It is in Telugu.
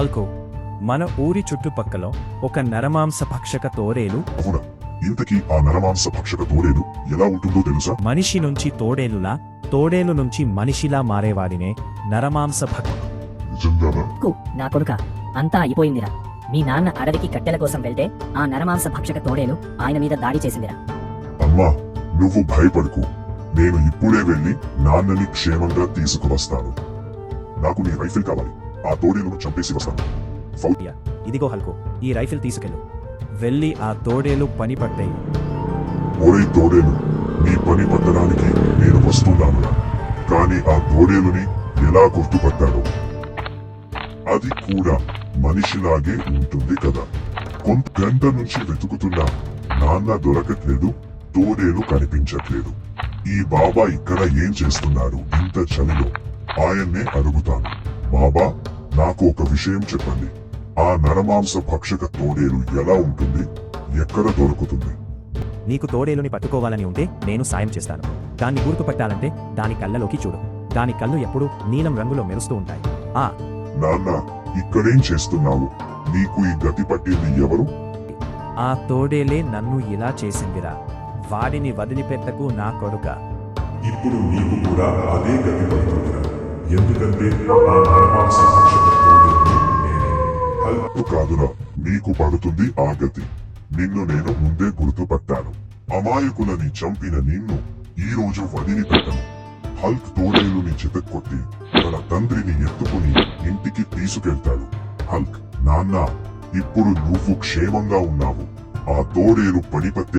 ఆల్కో మన ఊరి చుట్టుపక్కల ఒక నరమాంస భక్షక తోడేలు అవునా? ఇంతకీ ఆ నరమాంస భక్షక తోడేలు ఎలా ఉంటుందో తెలుసా? మనిషి నుంచి తోడేలులా, తోడేలు నుంచి మనిషిలా మారేవాడినే నరమాంస భక్ష. నిజంగానా? నా కొడుక అంతా అయిపోయిందిరా. మీ నాన్న అడవికి కట్టెల కోసం వెళ్తే ఆ నరమాంస భక్షక తోడేలు ఆయన మీద దాడి చేసిందిరా. అమ్మా, నువ్వు భయపడకు. నేను ఇప్పుడే వెళ్ళి నాన్నని క్షేమంగా తీసుకువస్తాను. నాకు నీ రైఫిల్ కావాలి. ఆ తోడేలును చంపేసి వస్తాను. ఫౌటియా, ఇదిగో హల్కో, ఈ రైఫిల్ తీసుకెళ్ళు. వెళ్ళి ఆ తోడేలు పని పట్టాయి. ఒరే తోడేలు, నీ పని పట్టడానికి నేను వస్తున్నాను. కానీ ఆ తోడేలుని ఎలా గుర్తుపట్టాను? అది కూడా మనిషిలాగే ఉంటుంది కదా. కొంత గంట నుంచి వెతుకుతున్నా నాన్న దొరకట్లేదు, తోడేలు కనిపించట్లేదు. ఈ బాబా ఇక్కడ ఏం చేస్తున్నారు ఇంత చలిలో? ఆయన్నే అడుగుతాను. బాబా, నాకు ఒక విషయం చెప్పండి. ఆ నరమాంస భక్షక తోడేలు ఎలా ఉంటుంది? ఎక్కడ దొరుకుతుంది? నీకు తోడేలుని పట్టుకోవాలని ఉంటే నేను సాయం చేస్తాను. దాన్ని గుర్తుపట్టాలంటే దాని కళ్ళలోకి చూడు. దాని కళ్ళు ఎప్పుడూ నీలం రంగులో మెరుస్తూ ఉంటాయి. నాన్న, ఇక్కడేం చేస్తున్నావు? నీకు ఈ గతి పట్టింది ఎవరు? ఆ తోడేలే నన్ను ఇలా చేసిందిరా. వాడిని వదిలిపెట్టకు నా కొడుక. ఇప్పుడు నీకు కూడా అదే గతి పడుతుందిరా. ఎందుకంటే ఆ నరమాంస భక్షక తోడేలు నేనే. హల్క్ కాదురా, నీకు పడుతుంది ఆ గతి. నిన్ను నేను ముందే గుర్తుపట్టాను. అమాయకులని చంపిన నిన్ను ఈ రోజు వదిలిపెట్టను. హల్క్ తోడేలుని చితక్కొట్టి తన తండ్రిని ఎత్తుకుని ఇంటికి తీసుకెళ్తాడు. హల్క్, నాన్న, ఇప్పుడు నువ్వు క్షేమంగా ఉన్నావు. ఆ తోడేలు పనిపత్తి